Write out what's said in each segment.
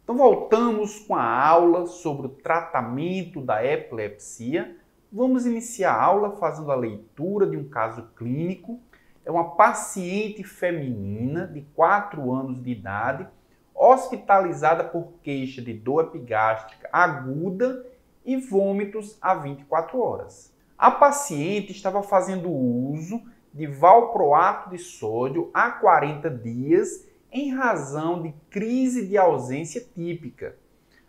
Então voltamos com a aula sobre o tratamento da epilepsia. Vamos iniciar a aula fazendo a leitura de um caso clínico. É uma paciente feminina de 4 anos de idade, hospitalizada por queixa de dor epigástrica aguda e vômitos há 24 horas. A paciente estava fazendo uso de valproato de sódio há 40 dias em razão de crise de ausência típica.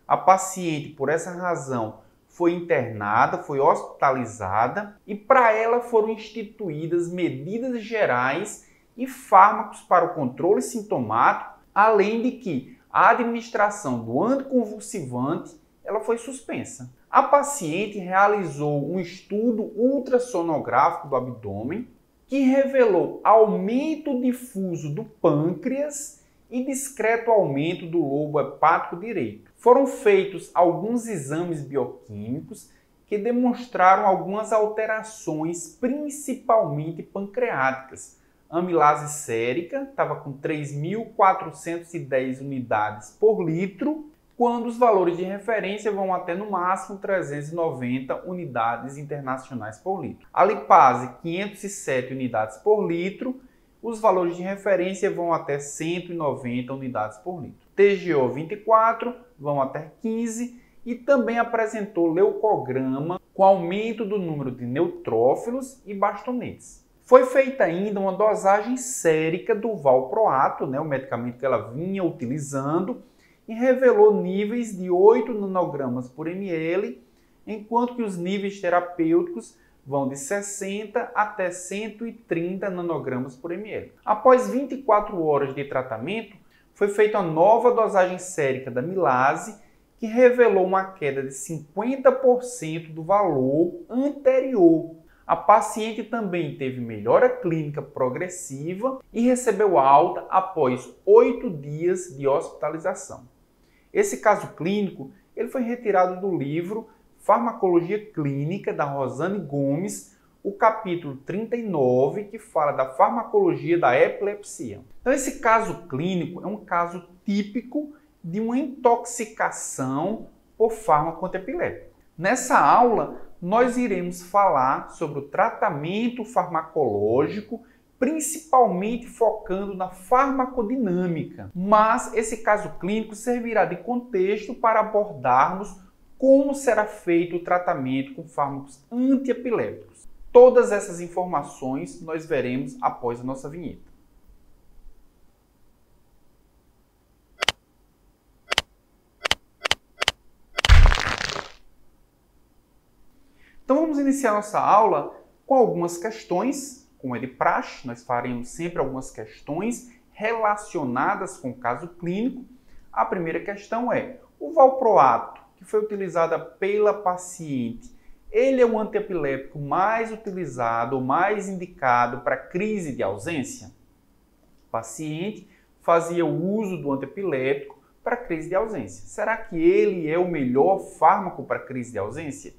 A paciente, por essa razão, foi internada, foi hospitalizada e para ela foram instituídas medidas gerais e fármacos para o controle sintomático, além de que a administração do anticonvulsivante ela foi suspensa. A paciente realizou um estudo ultrassonográfico do abdômen que revelou aumento difuso do pâncreas e discreto aumento do lobo hepático direito. Foram feitos alguns exames bioquímicos que demonstraram algumas alterações, principalmente pancreáticas. A amilase sérica estava com 3.410 unidades por litro, quando os valores de referência vão até no máximo 390 unidades internacionais por litro. A lipase, 507 unidades por litro, os valores de referência vão até 190 unidades por litro. TGO 24 vão até 15 e também apresentou leucograma com aumento do número de neutrófilos e bastonetes. Foi feita ainda uma dosagem sérica do valproato, o medicamento que ela vinha utilizando, e revelou níveis de 8 nanogramas por ml, enquanto que os níveis terapêuticos vão de 60 até 130 nanogramas por ml. Após 24 horas de tratamento, foi feita uma nova dosagem sérica da amilase, que revelou uma queda de 50% do valor anterior. A paciente também teve melhora clínica progressiva e recebeu alta após 8 dias de hospitalização. Esse caso clínico ele foi retirado do livro Farmacologia Clínica, da Rosane Gomes, o capítulo 39, que fala da farmacologia da epilepsia. Então, esse caso clínico é um caso típico de uma intoxicação por fármaco antiepiléptico. Nessa aula, nós iremos falar sobre o tratamento farmacológico, principalmente focando na farmacodinâmica. Mas esse caso clínico servirá de contexto para abordarmos como será feito o tratamento com fármacos antiepilépticos. Todas essas informações nós veremos após a nossa vinheta. Então vamos iniciar nossa aula com algumas questões. Como é de praxe, nós faremos sempre algumas questões relacionadas com o caso clínico. A primeira questão é: o valproato que foi utilizado pela paciente, ele é o antiepiléptico mais utilizado, mais indicado para crise de ausência? O paciente fazia o uso do antiepiléptico para crise de ausência. Será que ele é o melhor fármaco para crise de ausência?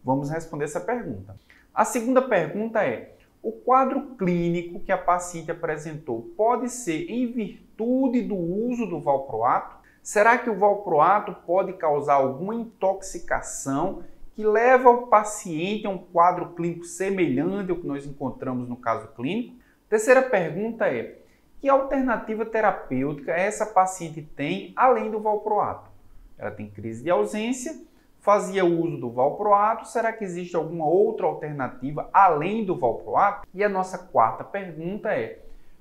Vamos responder essa pergunta. A segunda pergunta é: o quadro clínico que a paciente apresentou pode ser em virtude do uso do valproato? Será que o valproato pode causar alguma intoxicação que leva o paciente a um quadro clínico semelhante ao que nós encontramos no caso clínico? Terceira pergunta é: que alternativa terapêutica essa paciente tem além do valproato? Ela tem crise de ausência, fazia uso do valproato, será que existe alguma outra alternativa além do valproato? E a nossa quarta pergunta é: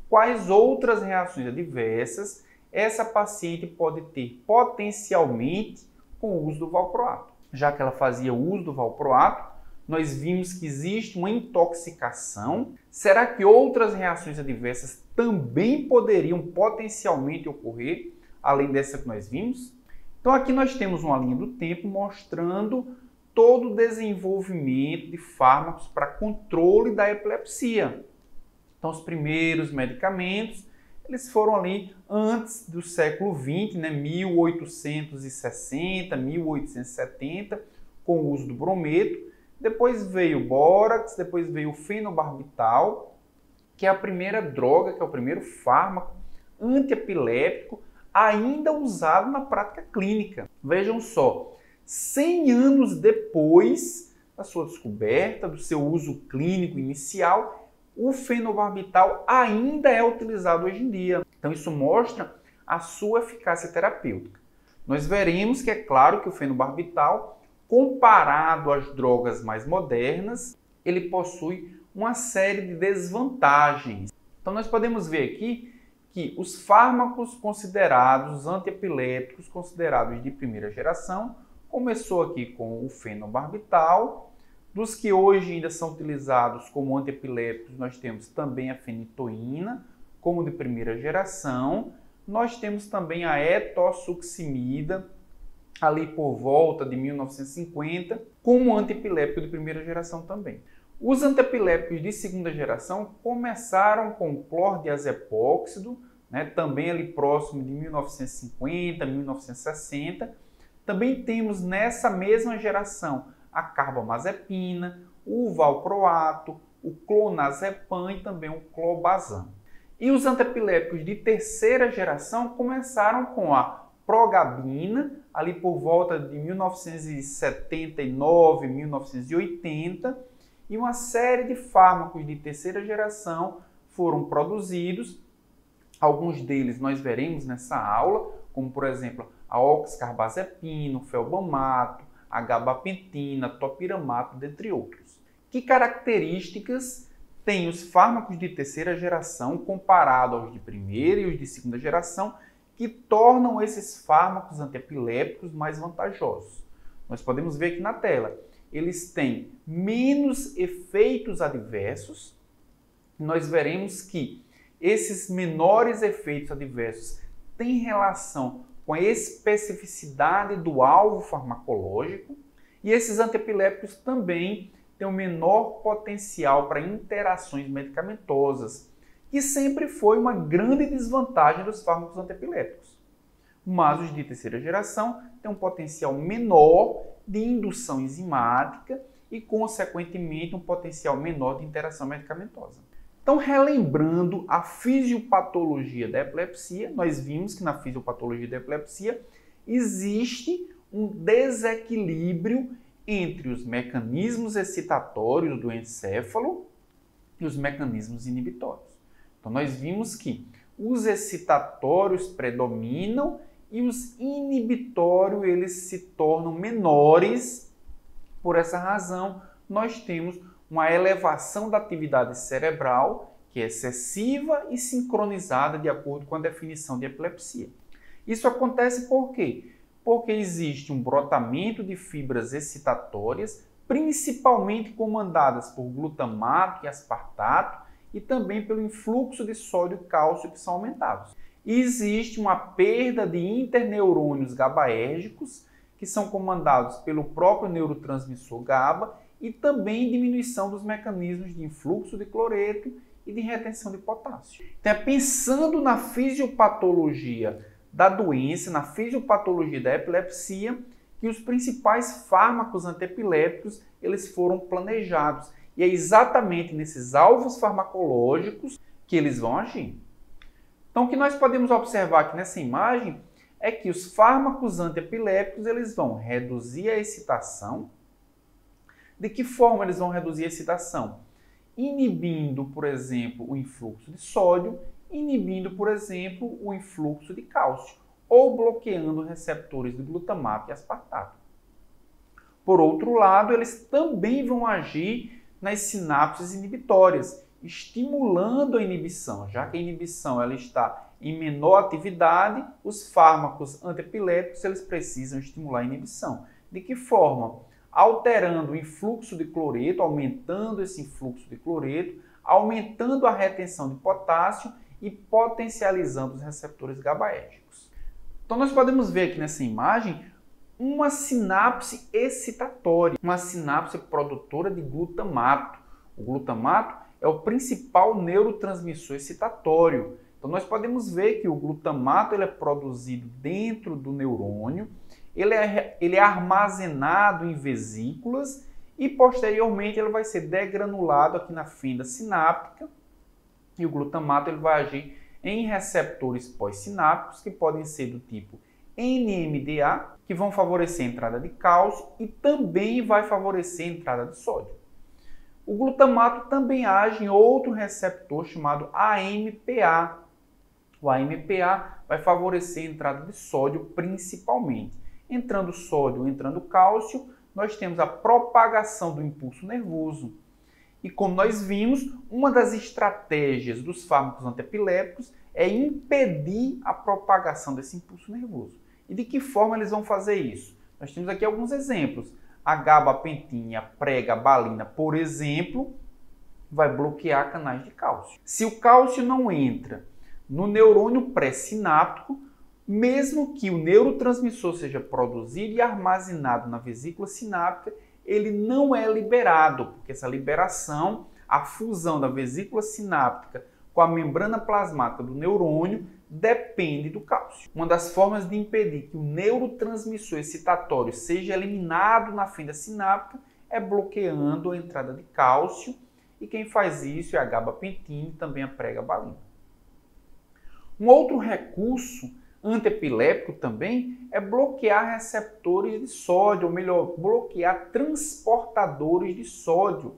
quais outras reações adversas essa paciente pode ter potencialmente com o uso do valproato? Já que ela fazia uso do valproato, nós vimos que existe uma intoxicação. Será que outras reações adversas também poderiam potencialmente ocorrer, além dessa que nós vimos? Então aqui nós temos uma linha do tempo mostrando todo o desenvolvimento de fármacos para controle da epilepsia. Então os primeiros medicamentos, eles foram ali antes do século XX, 1860, 1870, com o uso do brometo. Depois veio o bórax, depois veio o fenobarbital, que é a primeira droga, que é o primeiro fármaco antiepiléptico ainda usado na prática clínica. Vejam só, 100 anos depois da sua descoberta, do seu uso clínico inicial, o fenobarbital ainda é utilizado hoje em dia. Então isso mostra a sua eficácia terapêutica. Nós veremos que é claro que o fenobarbital, comparado às drogas mais modernas, ele possui uma série de desvantagens. Então nós podemos ver aqui que os fármacos considerados, os antiepiléticos considerados de primeira geração, começou aqui com o fenobarbital. Dos que hoje ainda são utilizados como antiepiléticos, nós temos também a fenitoína, como de primeira geração. Nós temos também a etosuximida, ali por volta de 1950, como antiepilético de primeira geração também. Os antiepiléticos de segunda geração começaram com o clordiazepóxido, também ali próximo de 1950, 1960. Também temos nessa mesma geração a carbamazepina, o valproato, o clonazepam e também o clobazam. E os antiepiléticos de terceira geração começaram com a progabina, ali por volta de 1979, 1980, e uma série de fármacos de terceira geração foram produzidos. Alguns deles nós veremos nessa aula, como por exemplo a oxcarbazepina, o felbamato, a gabapentina, topiramato, dentre outros. Que características têm os fármacos de terceira geração comparado aos de primeira e os de segunda geração que tornam esses fármacos antiepilépticos mais vantajosos? Nós podemos ver aqui na tela. Eles têm menos efeitos adversos. Nós veremos que esses menores efeitos adversos têm relação com a especificidade do alvo farmacológico, e esses antiepilépticos também têm um menor potencial para interações medicamentosas, que sempre foi uma grande desvantagem dos fármacos antiepilépticos. Mas os de terceira geração têm um potencial menor de indução enzimática e, consequentemente, um potencial menor de interação medicamentosa. Então, relembrando a fisiopatologia da epilepsia, nós vimos que na fisiopatologia da epilepsia existe um desequilíbrio entre os mecanismos excitatórios do encéfalo e os mecanismos inibitórios. Então, nós vimos que os excitatórios predominam e os inibitórios eles se tornam menores. Por essa razão, nós temos uma elevação da atividade cerebral que é excessiva e sincronizada de acordo com a definição de epilepsia. Isso acontece por quê? Porque existe um brotamento de fibras excitatórias, principalmente comandadas por glutamato e aspartato, e também pelo influxo de sódio e cálcio que são aumentados. E existe uma perda de interneurônios GABAérgicos, que são comandados pelo próprio neurotransmissor GABA, e também diminuição dos mecanismos de influxo de cloreto e de retenção de potássio. Então, pensando na fisiopatologia da doença, na fisiopatologia da epilepsia, que os principais fármacos antiepiléticos eles foram planejados. E é exatamente nesses alvos farmacológicos que eles vão agir. Então, o que nós podemos observar aqui nessa imagem é que os fármacos antiepilépticos eles vão reduzir a excitação. De que forma eles vão reduzir a excitação? Inibindo, por exemplo, o influxo de sódio, inibindo, por exemplo, o influxo de cálcio, ou bloqueando receptores de glutamato e aspartato. Por outro lado, eles também vão agir nas sinapses inibitórias, estimulando a inibição. Já que a inibição ela está em menor atividade, os fármacos antiepilépticos eles precisam estimular a inibição. De que forma? Alterando o influxo de cloreto, aumentando esse influxo de cloreto, aumentando a retenção de potássio e potencializando os receptores GABAérgicos. Então nós podemos ver aqui nessa imagem uma sinapse excitatória, uma sinapse produtora de glutamato. O glutamato é o principal neurotransmissor excitatório. Então nós podemos ver que o glutamato ele é produzido dentro do neurônio, ele é armazenado em vesículas e posteriormente ele vai ser degranulado aqui na fenda sináptica e o glutamato ele vai agir em receptores pós-sinápticos, que podem ser do tipo NMDA, que vão favorecer a entrada de cálcio e também vai favorecer a entrada de sódio. O glutamato também age em outro receptor chamado AMPA. O AMPA vai favorecer a entrada de sódio principalmente. Entrando sódio, entrando cálcio, nós temos a propagação do impulso nervoso. E como nós vimos, uma das estratégias dos fármacos antiepiléticos é impedir a propagação desse impulso nervoso. E de que forma eles vão fazer isso? Nós temos aqui alguns exemplos. A gabapentina e a pregabalina, por exemplo, vai bloquear canais de cálcio. Se o cálcio não entra no neurônio pré-sináptico, mesmo que o neurotransmissor seja produzido e armazenado na vesícula sináptica, ele não é liberado, porque essa liberação, a fusão da vesícula sináptica com a membrana plasmática do neurônio, depende do cálcio. Uma das formas de impedir que o neurotransmissor excitatório seja eliminado na fenda sináptica é bloqueando a entrada de cálcio, e quem faz isso é a gabapentina e também a pregabalina. Um outro recurso antiepiléptico também é bloquear receptores de sódio, ou melhor, bloquear transportadores de sódio.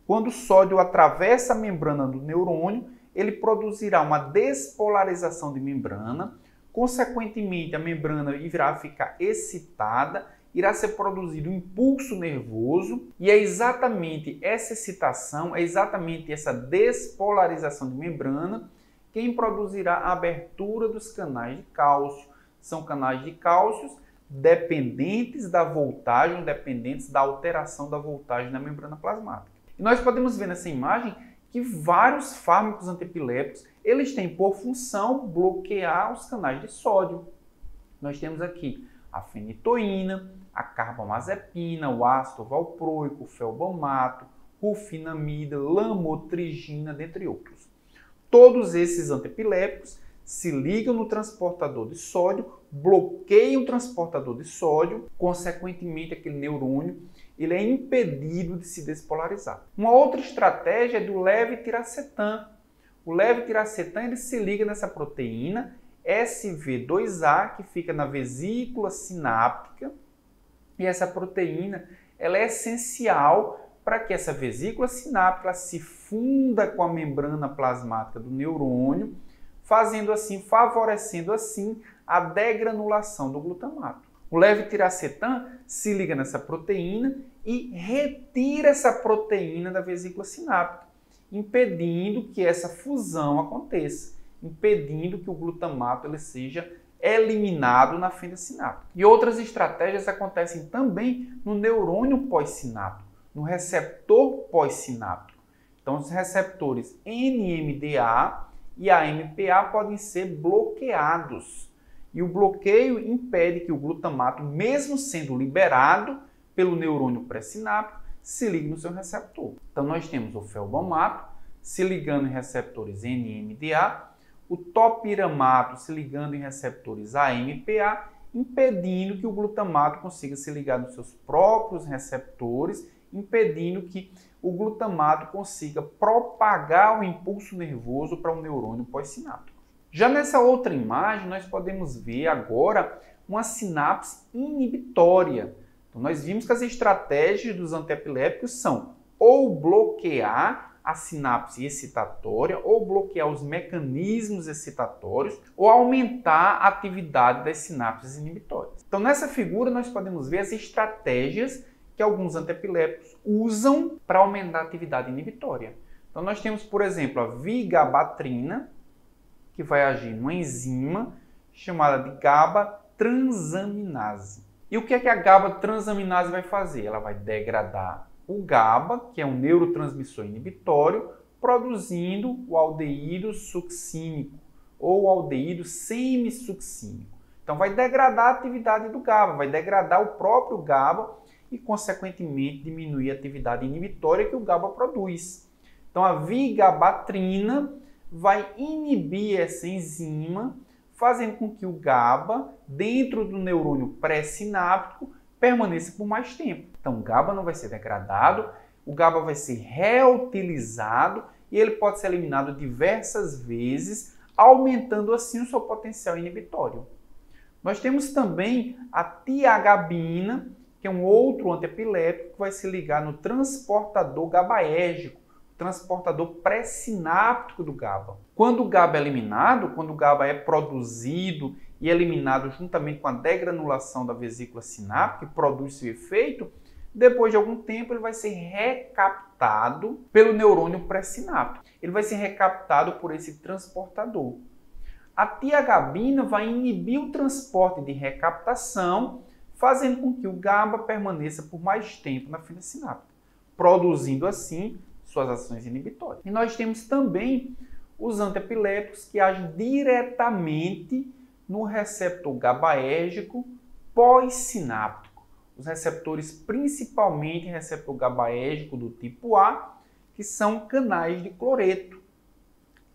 Quando o sódio atravessa a membrana do neurônio, ele produzirá uma despolarização de membrana, consequentemente a membrana irá ficar excitada, irá ser produzido um impulso nervoso, e é exatamente essa excitação, é exatamente essa despolarização de membrana quem produzirá a abertura dos canais de cálcio. São canais de cálcio dependentes da voltagem, dependentes da alteração da voltagem na membrana plasmática. E nós podemos ver nessa imagem que vários fármacos antiepiléticos, eles têm por função bloquear os canais de sódio. Nós temos aqui a fenitoína, a carbamazepina, o ácido valproico, o felbamato, rufinamida, lamotrigina, dentre outros. Todos esses antiepiléticos se ligam no transportador de sódio, bloqueiam o transportador de sódio, consequentemente aquele neurônio ele é impedido de se despolarizar. Uma outra estratégia é do levetiracetam. O levetiracetam ele se liga nessa proteína SV2A que fica na vesícula sináptica, e essa proteína ela é essencial para que essa vesícula sináptica se funda com a membrana plasmática do neurônio, favorecendo assim a degranulação do glutamato. O levetiracetam se liga nessa proteína e retira essa proteína da vesícula sináptica, impedindo que essa fusão aconteça, impedindo que o glutamato ele seja eliminado na fenda sináptica. E outras estratégias acontecem também no neurônio pós-sináptico, no receptor pós-sináptico. Então, os receptores NMDA e AMPA podem ser bloqueados. E o bloqueio impede que o glutamato, mesmo sendo liberado pelo neurônio pré-sináptico, se ligue no seu receptor. Então, nós temos o felbamato se ligando em receptores NMDA, o topiramato se ligando em receptores AMPA, impedindo que o glutamato consiga se ligar nos seus próprios receptores, impedindo que o glutamato consiga propagar o impulso nervoso para um neurônio pós-sináptico. Já nessa outra imagem, nós podemos ver agora uma sinapse inibitória. Então, nós vimos que as estratégias dos antiepiléticos são ou bloquear a sinapse excitatória, ou bloquear os mecanismos excitatórios, ou aumentar a atividade das sinapses inibitórias. Então, nessa figura, nós podemos ver as estratégias que alguns antiepiléticos usam para aumentar a atividade inibitória. Então, nós temos, por exemplo, a vigabatrina, que vai agir numa enzima chamada de GABA-transaminase. E o que é que a GABA-transaminase vai fazer? Ela vai degradar o GABA, que é um neurotransmissor inibitório, produzindo o aldeído succínico ou aldeído semissuccínico. Então, vai degradar a atividade do GABA, vai degradar o próprio GABA e, consequentemente, diminuir a atividade inibitória que o GABA produz. Então, a vigabatrina vai inibir essa enzima, fazendo com que o GABA, dentro do neurônio pré-sináptico, permaneça por mais tempo. Então, o GABA não vai ser degradado, o GABA vai ser reutilizado e ele pode ser eliminado diversas vezes aumentando assim o seu potencial inibitório. Nós temos também a tiagabina, que é um outro antiepilético que vai se ligar no transportador GABAérgico, transportador pré-sináptico do GABA. Quando o GABA é eliminado, quando o GABA é produzido e eliminado juntamente com a degranulação da vesícula sináptica, que produz seu efeito, depois de algum tempo ele vai ser recaptado pelo neurônio pré-sináptico. Ele vai ser recaptado por esse transportador. A tiagabina vai inibir o transporte de recaptação, fazendo com que o GABA permaneça por mais tempo na fenda sináptica, produzindo assim suas ações inibitórias. E nós temos também os antiepiléticos que agem diretamente no receptor GABAérgico pós-sináptico. Os receptores, principalmente receptor GABAérgico do tipo A, que são canais de cloreto.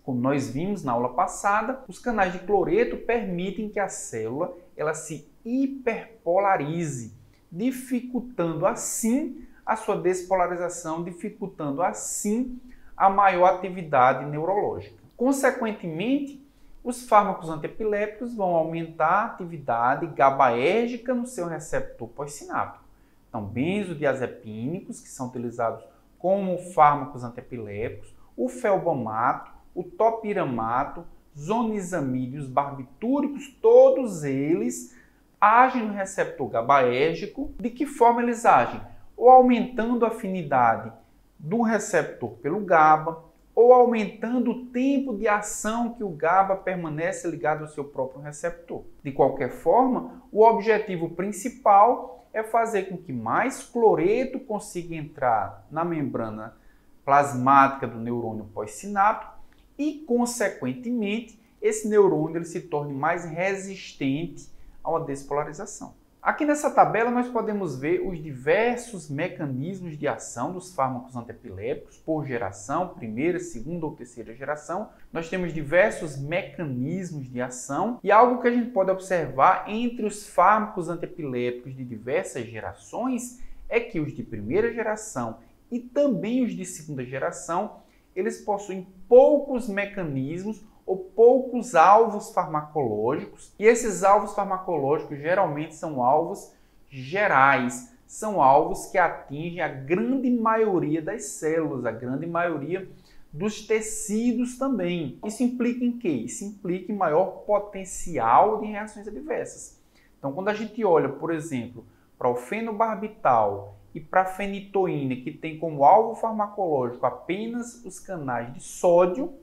Como nós vimos na aula passada, os canais de cloreto permitem que a célula ela se hiperpolarize, dificultando assim a sua despolarização, dificultando assim a maior atividade neurológica. Consequentemente, os fármacos antiepiléticos vão aumentar a atividade GABAérgica no seu receptor pós-sináptico. Então, benzodiazepínicos, que são utilizados como fármacos antiepiléticos, o felbamato, o topiramato, zonisamide, os barbitúricos, todos eles agem no receptor GABAérgico. De que forma eles agem? Ou aumentando a afinidade do receptor pelo GABA, ou aumentando o tempo de ação que o GABA permanece ligado ao seu próprio receptor. De qualquer forma, o objetivo principal é fazer com que mais cloreto consiga entrar na membrana plasmática do neurônio pós-sináptico e, consequentemente, esse neurônio ele se torne mais resistente a uma despolarização. Aqui nessa tabela nós podemos ver os diversos mecanismos de ação dos fármacos antiepiléticos por geração, primeira, segunda ou terceira geração. Nós temos diversos mecanismos de ação e algo que a gente pode observar entre os fármacos antiepiléticos de diversas gerações é que os de primeira geração e também os de segunda geração, eles possuem poucos mecanismos ou poucos alvos farmacológicos, e esses alvos farmacológicos geralmente são alvos gerais, são alvos que atingem a grande maioria das células, a grande maioria dos tecidos também. Isso implica em quê? Isso implica em maior potencial de reações adversas. Então, quando a gente olha, por exemplo, para o fenobarbital e para a fenitoína, que tem como alvo farmacológico apenas os canais de sódio,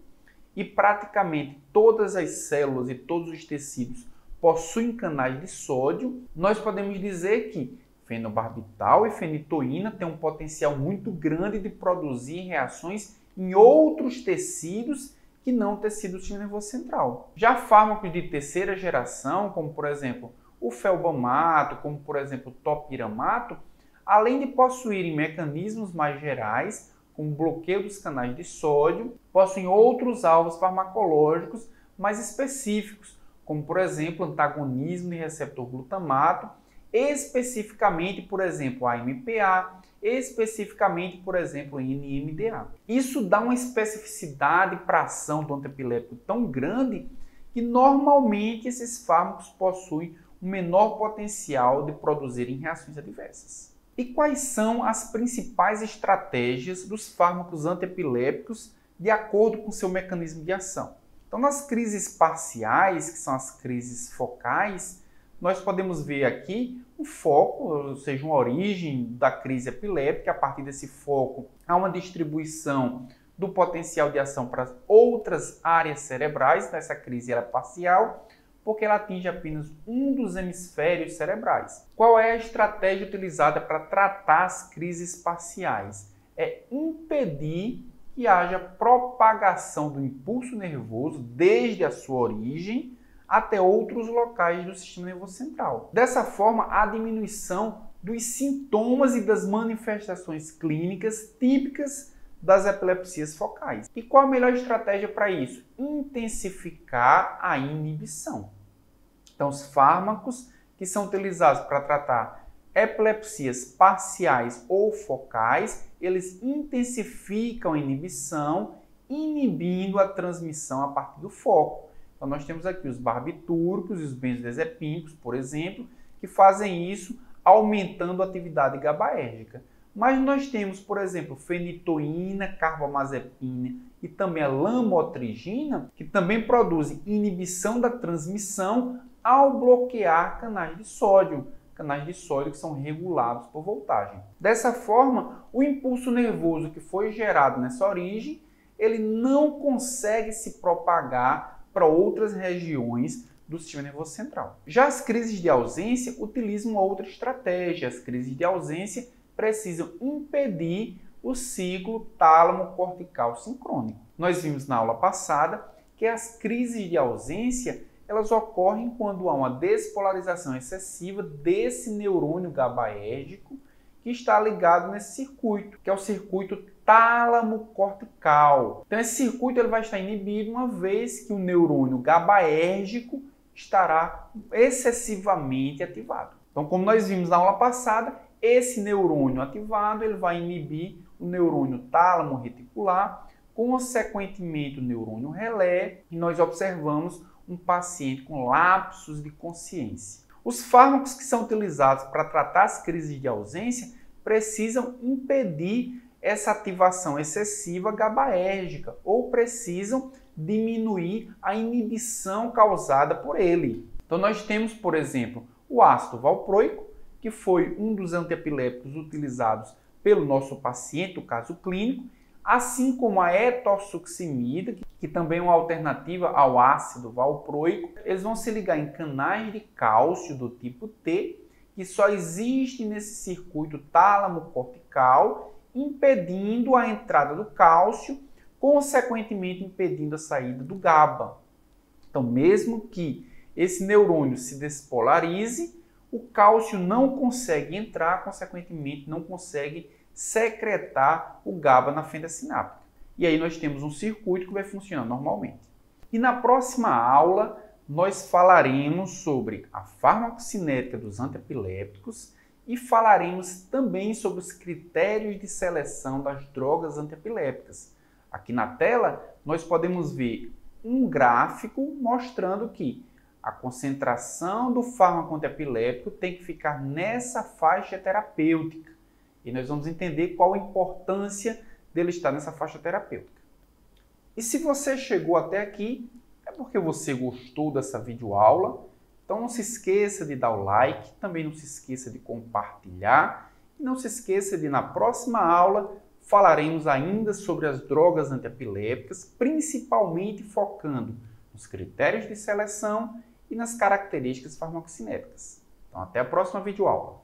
e praticamente todas as células e todos os tecidos possuem canais de sódio, nós podemos dizer que fenobarbital e fenitoína têm um potencial muito grande de produzir reações em outros tecidos que não o tecido do sistema nervoso central. Já fármacos de terceira geração, como por exemplo o felbamato, como por exemplo o topiramato, além de possuírem mecanismos mais gerais, como bloqueio dos canais de sódio, possuem outros alvos farmacológicos mais específicos, como por exemplo antagonismo de receptor glutamato, especificamente, por exemplo, AMPA, especificamente, por exemplo, NMDA. Isso dá uma especificidade para a ação do antiepilético tão grande que normalmente esses fármacos possuem um menor potencial de produzirem reações adversas. E quais são as principais estratégias dos fármacos antiepiléticos de acordo com seu mecanismo de ação? Então, nas crises parciais, que são as crises focais, nós podemos ver aqui um foco, ou seja, uma origem da crise epiléptica. A partir desse foco, há uma distribuição do potencial de ação para outras áreas cerebrais. Nessa crise ela é parcial, porque ela atinge apenas um dos hemisférios cerebrais. Qual é a estratégia utilizada para tratar as crises parciais? É impedir que haja propagação do impulso nervoso desde a sua origem até outros locais do sistema nervoso central. Dessa forma, há diminuição dos sintomas e das manifestações clínicas típicas das epilepsias focais. E qual a melhor estratégia para isso? Intensificar a inibição. Então, os fármacos que são utilizados para tratar epilepsias parciais ou focais, eles intensificam a inibição, inibindo a transmissão a partir do foco. Então, nós temos aqui os barbitúricos e os benzodiazepínicos, por exemplo, que fazem isso aumentando a atividade GABAérgica. Mas nós temos, por exemplo, fenitoína, carbamazepina e também a lamotrigina, que também produzem inibição da transmissão ao bloquear canais de sódio que são regulados por voltagem. Dessa forma, o impulso nervoso que foi gerado nessa origem, ele não consegue se propagar para outras regiões do sistema nervoso central. Já as crises de ausência utilizam uma outra estratégia. As crises de ausência precisam impedir o ciclo tálamo-cortical sincrônico. Nós vimos na aula passada que as crises de ausência elas ocorrem quando há uma despolarização excessiva desse neurônio GABAérgico que está ligado nesse circuito, que é o circuito tálamo-cortical. Então esse circuito ele vai estar inibido uma vez que o neurônio GABAérgico estará excessivamente ativado. Então, como nós vimos na aula passada, esse neurônio ativado ele vai inibir o neurônio tálamo reticular, consequentemente o neurônio relé, e nós observamos um paciente com lapsos de consciência. Os fármacos que são utilizados para tratar as crises de ausência precisam impedir essa ativação excessiva GABAérgica ou precisam diminuir a inibição causada por ele. Então nós temos, por exemplo, o ácido valproico, que foi um dos antiepilépticos utilizados pelo nosso paciente, no caso clínico, assim como a etosuximida, que também é uma alternativa ao ácido valproico. Eles vão se ligar em canais de cálcio do tipo T, que só existe nesse circuito tálamo-cortical, impedindo a entrada do cálcio, consequentemente impedindo a saída do GABA. Então, mesmo que esse neurônio se despolarize, o cálcio não consegue entrar, consequentemente não consegue secretar o GABA na fenda sináptica. E aí nós temos um circuito que vai funcionar normalmente. E na próxima aula nós falaremos sobre a farmacocinética dos antiepilépticos e falaremos também sobre os critérios de seleção das drogas antiepilépticas. Aqui na tela nós podemos ver um gráfico mostrando que a concentração do fármaco antiepiléptico tem que ficar nessa faixa terapêutica. E nós vamos entender qual a importância dele estar nessa faixa terapêutica. E se você chegou até aqui, é porque você gostou dessa videoaula. Então não se esqueça de dar o like, também não se esqueça de compartilhar. E não se esqueça de, na próxima aula, falaremos ainda sobre as drogas antiepilépticas, principalmente focando nos critérios de seleção e nas características farmacocinéticas. Então até a próxima videoaula.